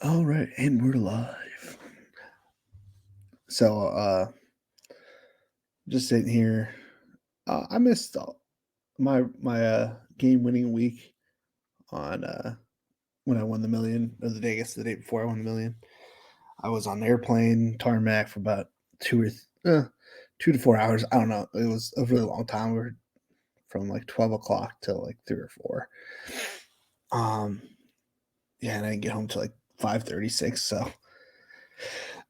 All right, and we're live. So, just sitting here. I missed my game winning week on when I won the million, or the day, I guess the day before I won the million. I was on an airplane tarmac for about 2 to 4 hours. I don't know. It was a really long time. We were from like 12 o'clock till like 3 or 4. Um, yeah, and I didn't get home till like 5:36. So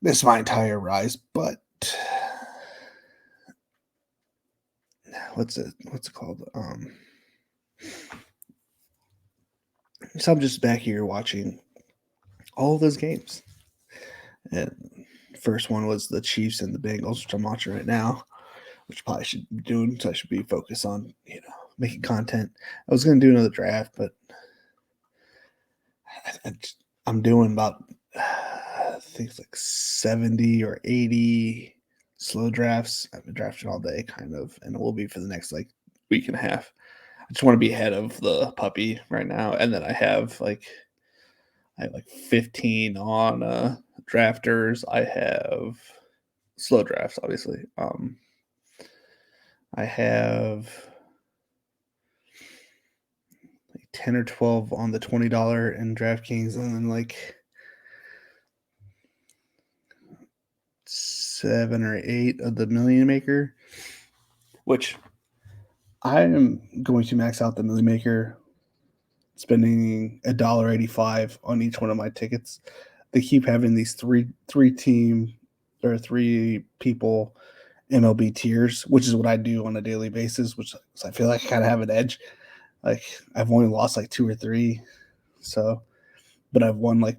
missed my entire rise, but what's it called? So I'm just back here watching all of those games. And first one was the Chiefs and the Bengals, which I'm watching right now, which I probably should be doing. So I should be focused on, making content. I was going to do another draft, but I, am doing about, I think it's like 70 or 80 slow drafts. I've been drafting all day, kind of, and it will be for the next like week and a half. I just want to be ahead of the puppy right now. And then I have like 15 on drafters. I have slow drafts, obviously. I have like 10 or 12 on the $20 in DraftKings, and then like 7 or 8 of the Million Maker, which I am going to max out the Million Maker, spending $1.85 on each one of my tickets. They keep having these three team or three people MLB tiers, which is what I do on a daily basis, which I feel like I kind of have an edge. Like I've only lost like 2 or 3, so but I've won like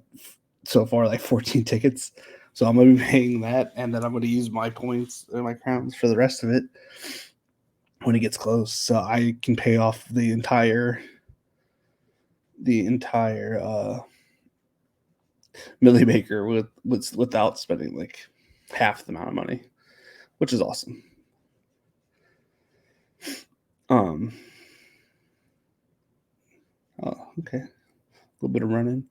so far like 14 tickets. So I'm gonna be paying that, and then I'm gonna use my points and my crowns for the rest of it when it gets close, so I can pay off the entire Millie Baker without spending like half the amount of money, which is awesome. Um. Oh, okay. A little bit of running.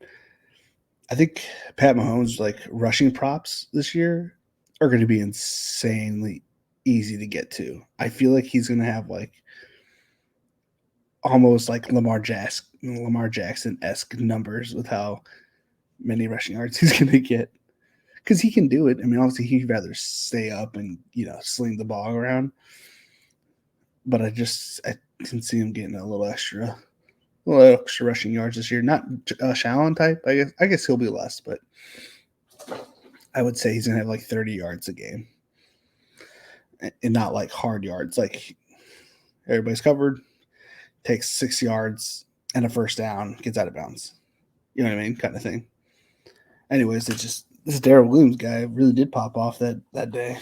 I think Pat Mahomes' like rushing props this year are going to be insanely easy to get to. I feel like he's going to have like almost like Lamar Jackson esque numbers with how many rushing yards he's going to get, because he can do it. I mean, obviously he'd rather stay up and sling the ball around, but I can see him getting a little extra rushing yards this year. Not Shallon type. I guess he'll be less, but I would say he's gonna have like 30 yards a game, and not like hard yards. Like everybody's covered, takes 6 yards and a first down, gets out of bounds. You know what I mean, kind of thing. Anyways, it's just this Darrell Williams guy really did pop off that day.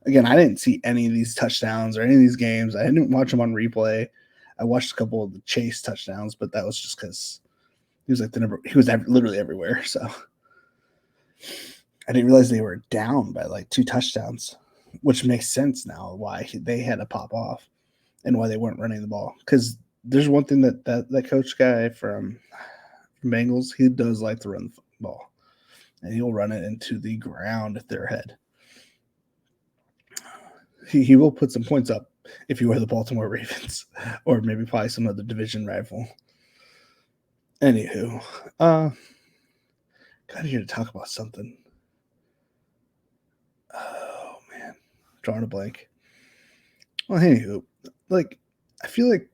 Again, I didn't see any of these touchdowns or any of these games. I didn't watch them on replay. I watched a couple of the Chase touchdowns, but that was just because he was like the number. He was literally everywhere. So I didn't realize they were down by like 2 touchdowns, which makes sense now why they had to pop off and why they weren't running the ball. Because there's one thing that coach guy from Bengals, he does like to run the ball, and he'll run it into the ground if they're ahead. He will put some points up if you were the Baltimore Ravens, or maybe probably some other division rival. Anywho, got here to talk about something. Oh man, drawing a blank. Well, anywho, like I feel like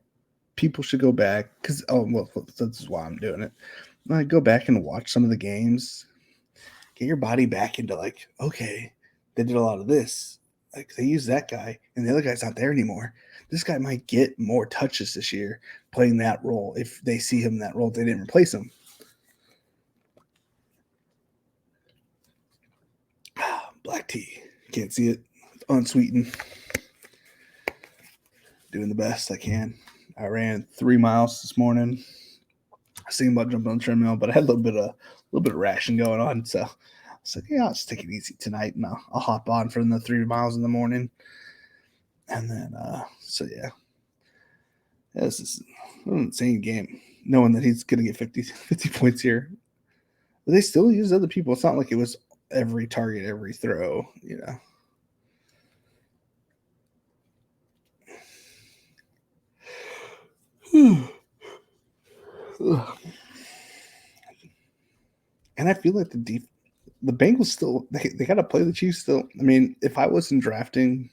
people should go back because this is why I'm doing it. Like go back and watch some of the games, get your body back into like, okay, they did a lot of this. Like they used that guy, and the other guy's not there anymore. This guy might get more touches this year playing that role if they see him in that role. If they didn't replace him. Black tea, can't see it, unsweetened. Doing the best I can. I ran 3 miles this morning. I was thinking about jumping on the treadmill, but I had a little bit of ration going on, so I was like, yeah, I'll just take it easy tonight, and I'll hop on for the 3 miles in the morning, and then so yeah, this is an insane game. Knowing that he's gonna get 50 points here, But they still use other people. It's not like it was every target, every throw, And I feel like the Bengals still they got to play the Chiefs still. I mean, if I wasn't drafting,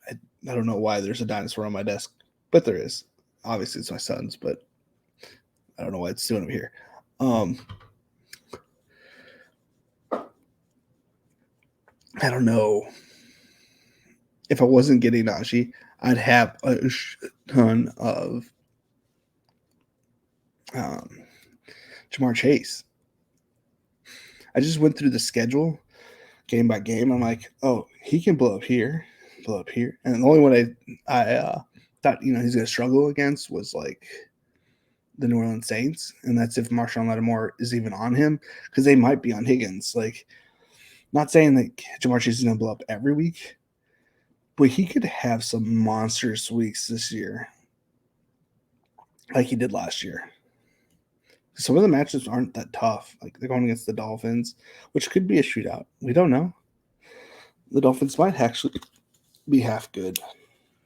I don't know why there's a dinosaur on my desk, but there is. Obviously, it's my son's, but I don't know why it's doing it here. I don't know. If I wasn't getting Najee, I'd have a ton of Jamar Chase. I just went through the schedule game by game. I'm like, oh, he can blow up here, and the only one I thought he's gonna struggle against was like the New Orleans Saints, and that's if Marshawn Lattimore is even on him, because they might be on Higgins. Like, not saying that Jamar Chase is gonna blow up every week, but he could have some monstrous weeks this year, like he did last year. Some of the matches aren't that tough. Like, they're going against the Dolphins, which could be a shootout. We don't know. The Dolphins might actually be half good.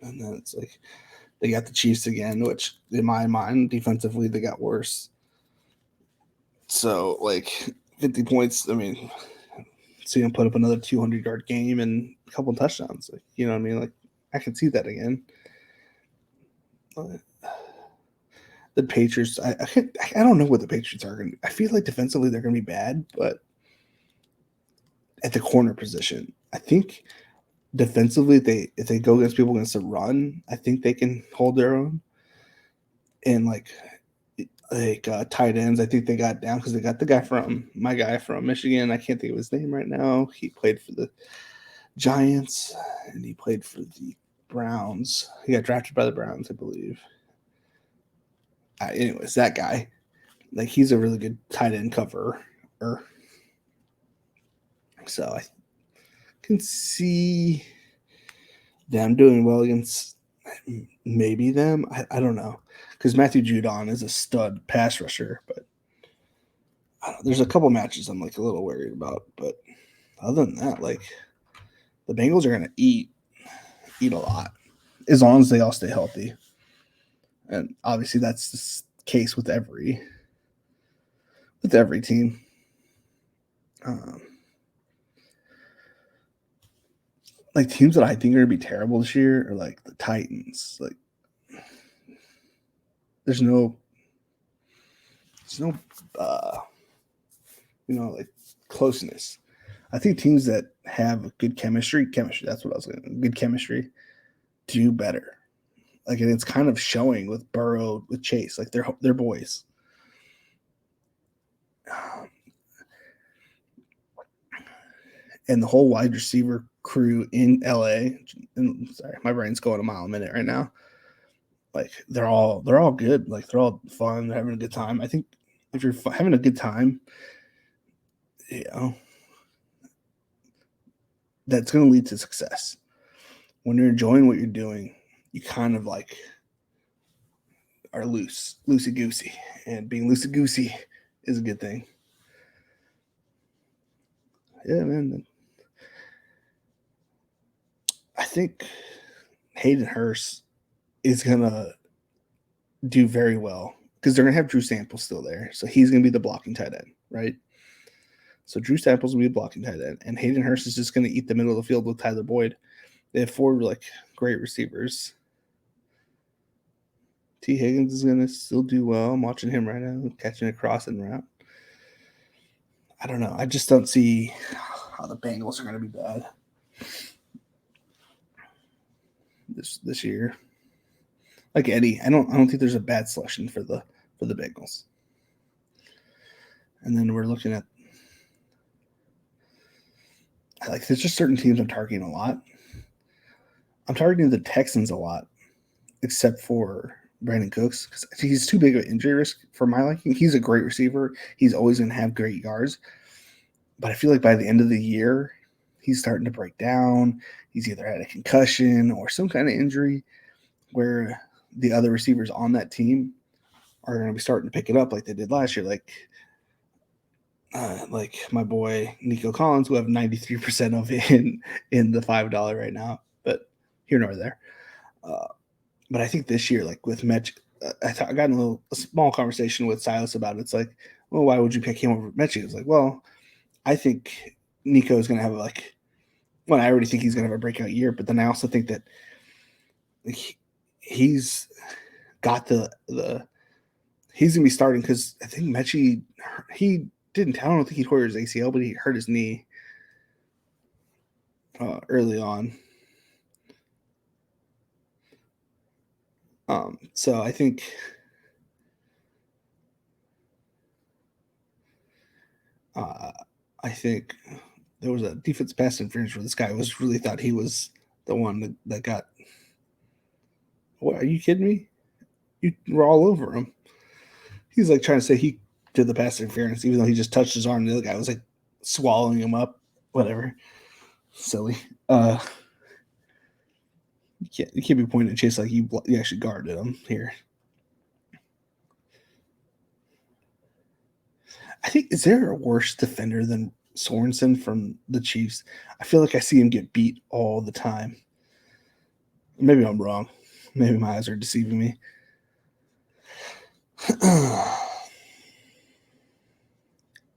And then it's like they got the Chiefs again, which in my mind, defensively, they got worse. So, like, 50 points, I mean, see him put up another 200-yard game and a couple touchdowns. Like, you know what I mean? Like, I can see that again. The Patriots, I don't know what the Patriots are going to. I feel like defensively they're going to be bad, but at the corner position, I think defensively, if they go against people against the run, I think they can hold their own. And like tight ends, I think they got down because they got my guy from Michigan. I can't think of his name right now. He played for the Giants and he played for the Browns. He got drafted by the Browns, I believe. Anyways, that guy, like, he's a really good tight end coverer. So I can see them doing well against maybe them. I don't know, because Matthew Judon is a stud pass rusher, but there's a couple matches I'm like a little worried about. But other than that, like, the Bengals are gonna eat a lot as long as they all stay healthy, and obviously that's the case with every team. Like, teams that I think are gonna be terrible this year are like the Titans. Like, there's no like closeness. I think teams that have good chemistry, that's what I was going. Good chemistry, do better. Like, and it's kind of showing with Burrow, with Chase. Like, they're boys. And the whole wide receiver crew in LA. And sorry, my brain's going a mile a minute right now. Like, they're all good. Like, they're all fun. They're having a good time. I think if you're having a good time, that's going to lead to success. When you're enjoying what you're doing, you kind of like are loosey goosey, and being loosey goosey is a good thing. Yeah, man. I think Hayden Hurst is gonna do very well because they're gonna have Drew Sample still there, so he's gonna be the blocking tight end, right? So Drew Sample's gonna be a blocking tight end, and Hayden Hurst is just gonna eat the middle of the field with Tyler Boyd. They have 4 like great receivers. T. Higgins is gonna still do well. I'm watching him right now, catching a crossing route. I don't know. I just don't see how the Bengals are gonna be bad this year. Like Eddie, I don't think there's a bad selection for the Bengals. And then we're looking at, like, there's just certain teams I'm targeting a lot. I'm targeting the Texans a lot, except for Brandon Cooks, because he's too big of an injury risk for my liking. He's a great receiver. He's always going to have great yards. But I feel like by the end of the year, he's starting to break down. He's either had a concussion or some kind of injury where the other receivers on that team are going to be starting to pick it up like they did last year. Like, like my boy Nico Collins, who have 93% of in the $5 right now, but here nor there. Uh, but I think this year, like with Mech, I got in a small conversation with Silas about it. It's like, well, why would you pick him over Mechie? It's like, well, I think Nico is going to have like, well, I already think he's going to have a breakout year, but then I also think that he's got the he's gonna be starting because I think Mechie he didn't. I don't think he tore his ACL, but he hurt his knee early on. So I think uh, I think there was a defense pass interference where this guy was really thought he was the one that got. What, are you kidding me? You were all over him. He's like trying to say he did the pass interference, even though he just touched his arm. The other guy was like swallowing him up. Whatever. Silly. You can't be pointing at Chase like you actually guarded him here. I think, is there a worse defender than Sorensen from the Chiefs? I feel like I see him get beat all the time. Maybe I'm wrong. Maybe my eyes are deceiving me.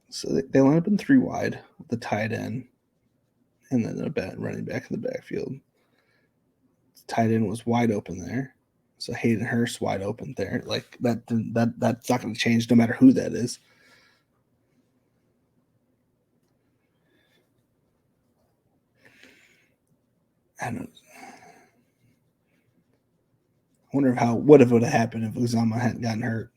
So they line up in 3 wide with the tight end and then a running back in the backfield. The tight end was wide open there. So Hayden Hurst wide open there. Like that's not going to change no matter who that is. I don't know. I wonder what if it would have happened if Uzama hadn't gotten hurt.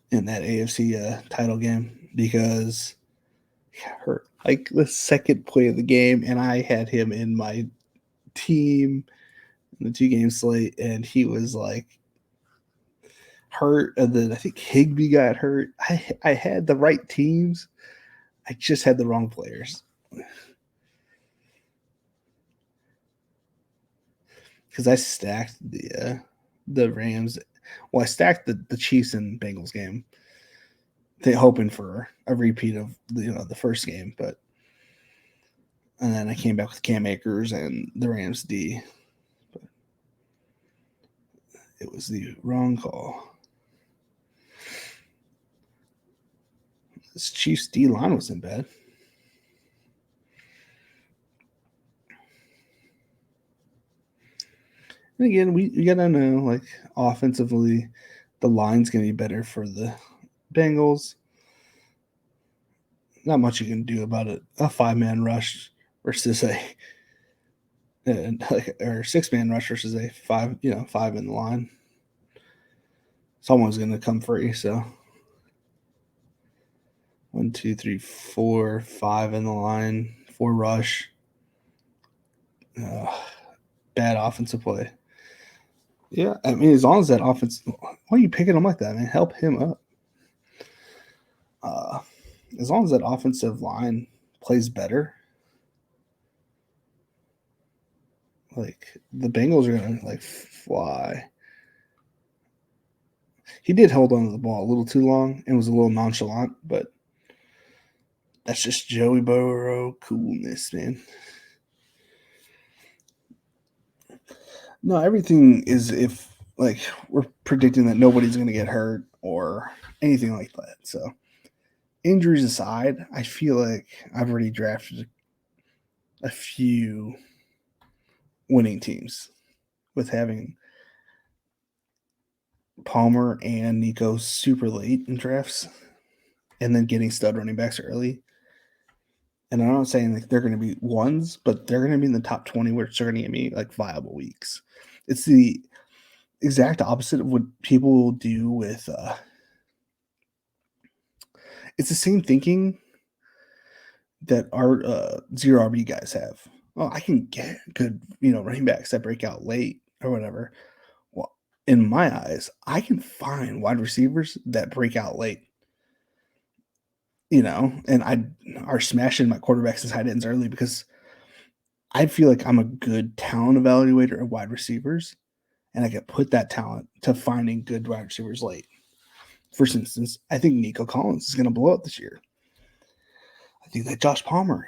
In that AFC title game because he got hurt like the second play of the game, and I had him in my team in the 2-game slate, and he was like hurt. And then I think Higbee got hurt. I had the right teams. I just had the wrong players. Because I stacked the Rams. Well, I stacked the Chiefs and Bengals game, hoping for a repeat of the first game, but and then I came back with Cam Akers and the Rams D. But it was the wrong call. This Chiefs D line wasn't bad. And again, we gotta know, like, offensively, the line's gonna be better for the Bengals. Not much you can do about it. A 5-man rush versus a or 6-man rush versus a 5 in the line. Someone's gonna come free. So 1, 2, 3, 4, 5 in the line, 4 rush. Bad offensive play. Yeah, I mean, as long as that offense, why are you picking him like that, man? Help him up. As long as that offensive line plays better, like the Bengals are gonna like fly. He did hold on to the ball a little too long and was a little nonchalant, but that's just Joey Burrow coolness, man. No, everything is if like we're predicting that nobody's gonna get hurt or anything like that. So injuries aside, I feel like I've already drafted a few winning teams with having Palmer and Nico super late in drafts and then getting stud running backs early. And I'm not saying like they're going to be ones, but they're going to be in the top 20, which are going to give me like viable weeks. It's the exact opposite of what people will do with. It's the same thinking that our 0 RB guys have. Oh, I can get good, running backs that break out late or whatever. Well, in my eyes, I can find wide receivers that break out late. And I are smashing my quarterbacks and tight ends early because I feel like I'm a good talent evaluator of wide receivers, and I could put that talent to finding good wide receivers late. For instance, I think Nico Collins is going to blow up this year. I think that Josh Palmer,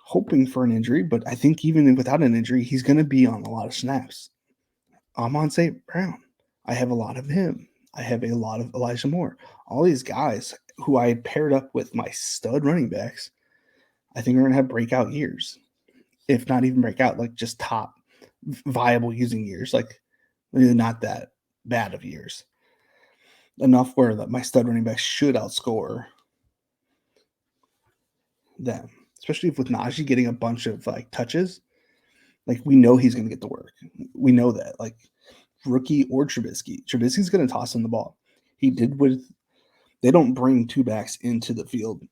hoping for an injury, but I think even without an injury, he's going to be on a lot of snaps. Amon St. Brown, I have a lot of him. I have a lot of Elijah Moore. All these guys who I paired up with my stud running backs, I think are going to have breakout years. If not even breakout, like just top viable using years, like not that bad of years. Enough where my stud running back should outscore them, especially with Najee getting a bunch of like touches. Like we know he's going to get the work. We know that. Like rookie or Trubisky, Trubisky's going to toss him the ball. He did with. They don't bring two backs into the field.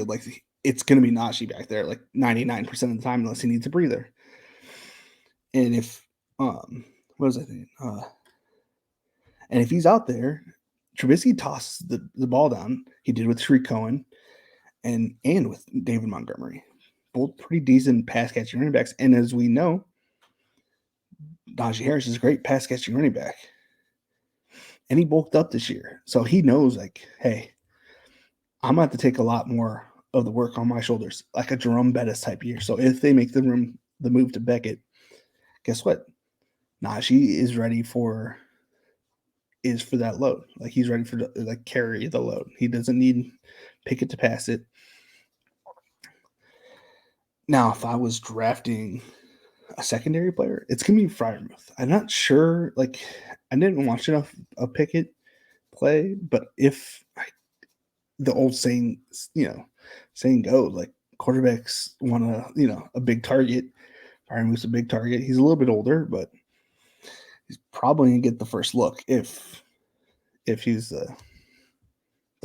Like it's going to be Najee back there, like 99% of the time, unless he needs a breather. And if what was I thinking? And if he's out there, Trubisky tosses the ball down. He did with Tariq Cohen and with David Montgomery. Both pretty decent pass catching running backs. And as we know, Najee Harris is a great pass catching running back. And he bulked up this year. So he knows, like, hey, I'm going to have to take a lot more of the work on my shoulders, like a Jerome Bettis type year. So if they make the move to Beckett, guess what? Najee is ready for that load. Like he's ready for carry the load. He doesn't need Pickett to pass it. Now, if I was drafting a secondary player, it's gonna be Freiermuth. I'm not sure. Like I didn't watch enough of Pickett play, but if the old saying goes, like quarterbacks want a big target. Freiermuth's a big target. He's a little bit older, but he's probably gonna get the first look if he's the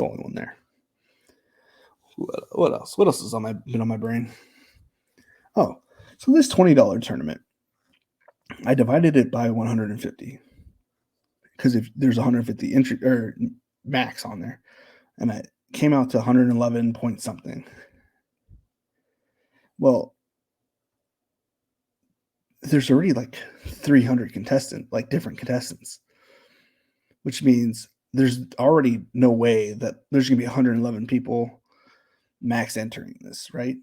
only one there. What else? What else has been on my brain? Oh, so this $20 tournament, I divided it by 150 because if there's 150 entry or max on there, and I came out to 111 point something. Well, there's already like 300 different contestants, which means there's already no way that there's going to be 111 people max entering this, right?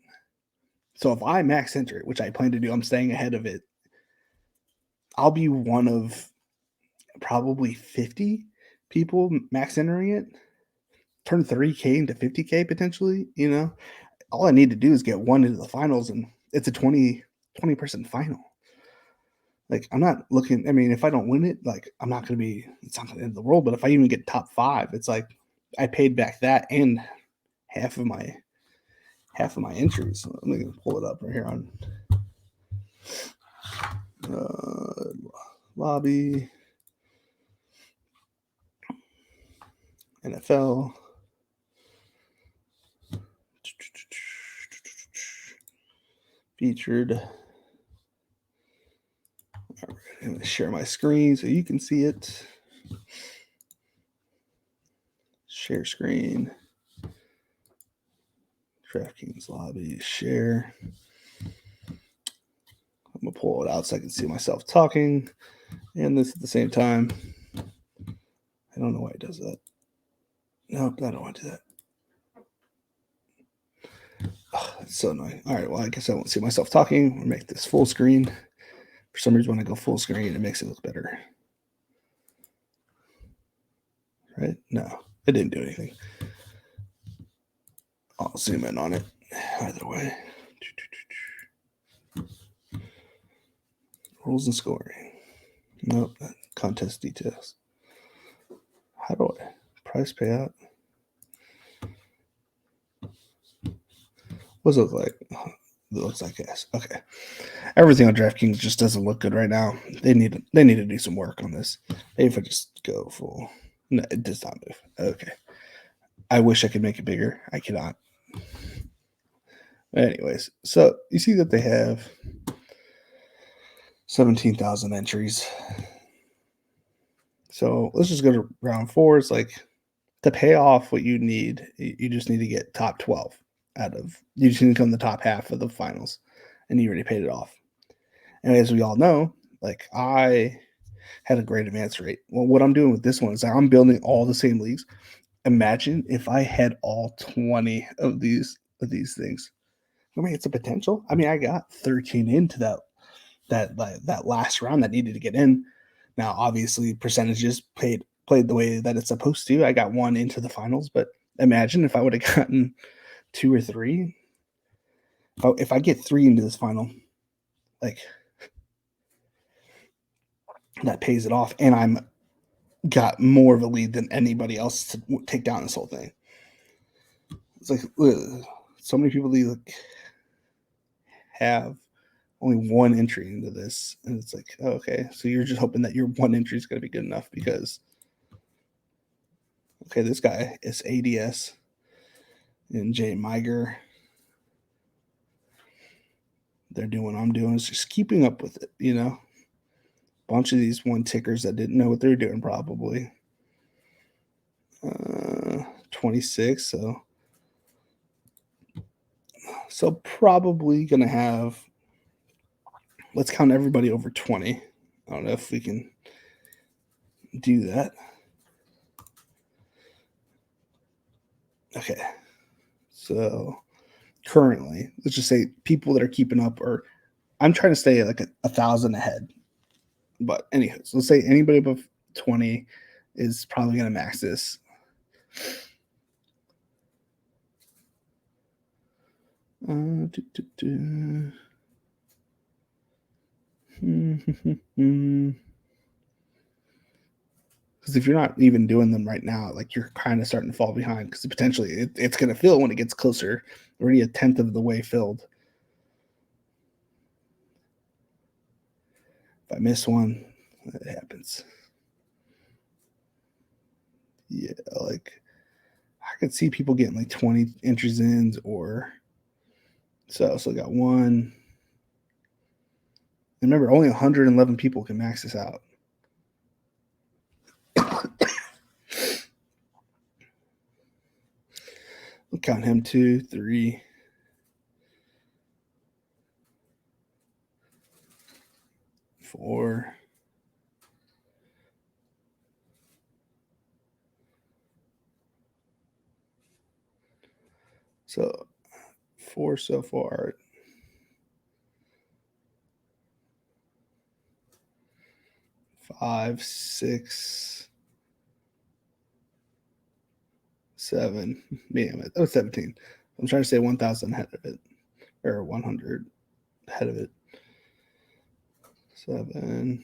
So if I max enter it, which I plan to do, I'm staying ahead of it. I'll be one of probably 50 people max entering it, turn 30K into 50K potentially. All I need to do is get one into the finals, and it's a 20% final. Like I'm not looking. I mean, if I don't win it, like I'm not going to be. It's not going to end the world. But if I even get top 5, it's like I paid back that and half of my entries. So let me pull it up right here on lobby NFL. Featured. All right, I'm going to share my screen so you can see it. Share screen. DraftKings lobby. Share. I'm going to pull it out so I can see myself talking and this at the same time. I don't know why it does that. Nope, I don't want to do that. Oh, that's so annoying. All right, well, I guess I won't see myself talking. We'll make this full screen. For some reason, when I go full screen, it makes it look better. Right? No, it didn't do anything. I'll zoom in on it either way. Rules and scoring. Nope, contest details. How do I? Price payout. What does it look like? It looks like yes. Okay. Everything on DraftKings just doesn't look good right now. They need to do some work on this. Maybe if I just go full. No, it does not move. Okay. I wish I could make it bigger. I cannot. Anyways, so you see that they have 17,000 entries. So let's just go to round 4. It's like to pay off what you need, you just need to get top 12 you just need to come the top half of the finals, and you already paid it off. And as we all know, like I had a great advance rate. Well, what I'm doing with this one is I'm building all the same leagues. Imagine if I had all 20 of these things. I mean, it's a potential. I mean, I got 13 into that last round that needed to get in. Now, obviously, percentages played the way that it's supposed to. I got one into the finals, but imagine if I would have gotten two or three. If I get three into this final, like that pays it off, and I'm got more of a lead than anybody else to take down this whole thing. It's like so many people like have only one entry into this, and it's like, oh, okay, so you're just hoping that your one entry is going to be good enough because, okay, this guy is ADS and Jay Miger. They're doing what I'm doing. It's just keeping up with it, you know. Bunch of these one tickers that didn't know what they're doing, probably. 26, so probably gonna have. Let's count everybody over 20. I don't know if we can do that. Okay, so currently, let's just say people that are keeping up, or I'm trying to stay like 1,000 ahead. But anyways, so let's say anybody above 20 is probably going to max this. Because if you're not even doing them right now, like you're kind of starting to fall behind because potentially it's going to fill when it gets closer. Already a tenth of the way filled. If I miss one, it happens. Yeah, like I could see people getting like 20 entries in, or so I got one. Remember, only 111 people can max this out. We'll count him 2, 3, 4. So 4 so far. 5, 6, 7. Damn it. Oh, 17. I'm trying to say 1,000 ahead of it, or 100 ahead of it. 7.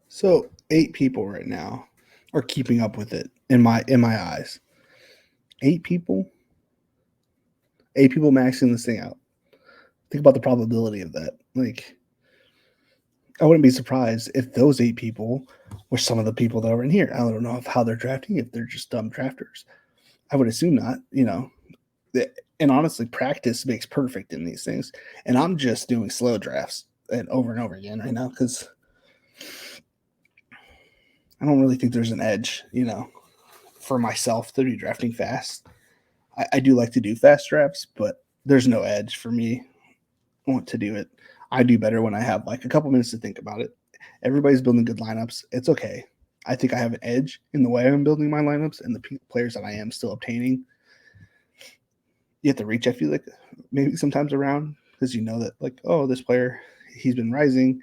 So 8 people right now are keeping up with it in my eyes. 8 people. 8 people maxing this thing out. Think about the probability of that. Like, I wouldn't be surprised if those 8 people were some of the people that are in here. I don't know how they're drafting, if they're just dumb drafters. I would assume not, you know. And honestly, practice makes perfect in these things. And I'm just doing slow drafts and over again right now because I don't really think there's an edge, you know, for myself to be drafting fast. I do like to do fast drafts, but there's no edge for me. I want to do it. I do better when I have like a couple minutes to think about it. Everybody's building good lineups. It's okay. I think I have an edge in the way I'm building my lineups and the players that I am still obtaining. You have to reach, I feel like, maybe sometimes around because you know that, like, oh, this player, he's been rising.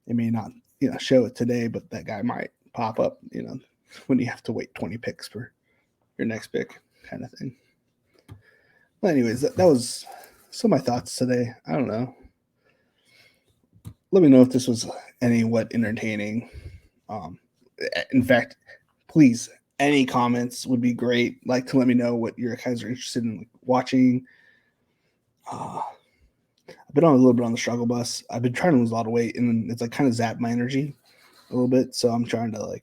It may not, you know, show it today, but that guy might pop up, you know, when you have to wait 20 picks for your next pick kind of thing. Well, anyways, that was some of my thoughts today. I don't know. Let me know if this was what entertaining. In fact, please, any comments would be great. Like to let me know what your guys are interested in watching. I've been on a little bit on the struggle bus. I've been trying to lose a lot of weight, and it's like kind of zapped my energy a little bit. So I'm trying to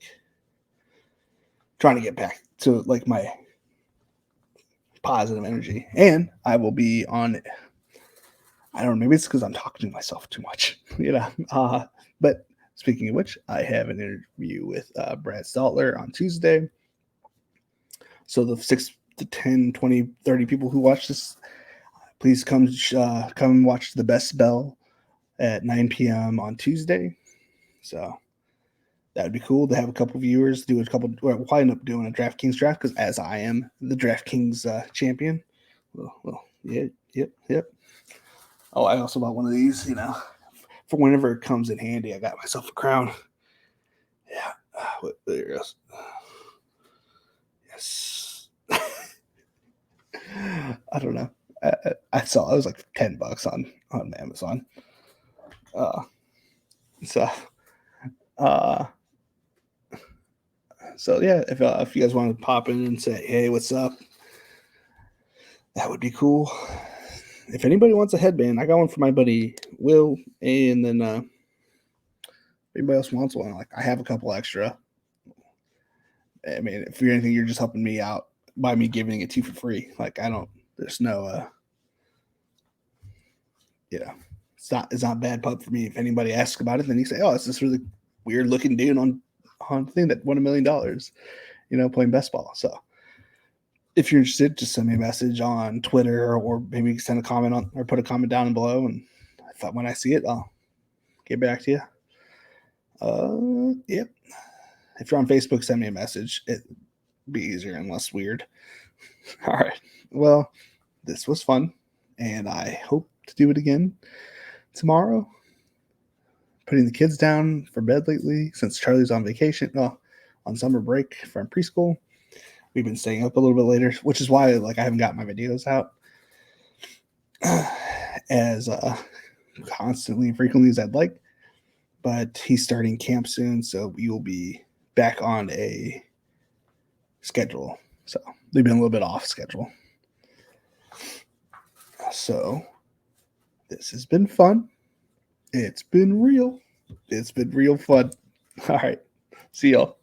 get back to like my positive energy. And I will be on. I don't know. Maybe it's because I'm talking to myself too much, you know. But Speaking of which, I have an interview with Brad Staltler on Tuesday. So the 6 to 10, 20, 30 people who watch this, please come watch the Best Bell at 9 p.m. on Tuesday. So that would be cool to have a couple viewers, do a couple. We'll probably end up doing a DraftKings draft because as I am the DraftKings champion. Well, yep. Oh, I also bought one of these, for whenever it comes in handy. I got myself a crown. Yeah, there it goes. Yes. I don't know. I saw it was like $10 on Amazon. So yeah, if you guys want to pop in and say, hey, what's up? That would be cool. If anybody wants a headband, I got one for my buddy Will, and then if anybody else wants one, like I have a couple extra. I mean, if you're anything, you're just helping me out by me giving it to you for free. Like there's no it's not bad pub for me. If anybody asks about it, then you say, oh, it's this really weird looking dude on thing that won $1 million, playing best ball. So if you're interested, just send me a message on Twitter or maybe send a comment or put a comment down below. And when I see it, I'll get back to you. Yep. If you're on Facebook, send me a message. It'd be easier and less weird. All right. Well, this was fun, and I hope to do it again tomorrow. Putting the kids down for bed lately since Charlie's on vacation, on summer break from preschool. We've been staying up a little bit later, which is why I haven't got my videos out as constantly and frequently as I'd like. But he's starting camp soon, so we will be back on a schedule. So they've been a little bit off schedule. So this has been fun. It's been real. It's been real fun. All right. See y'all.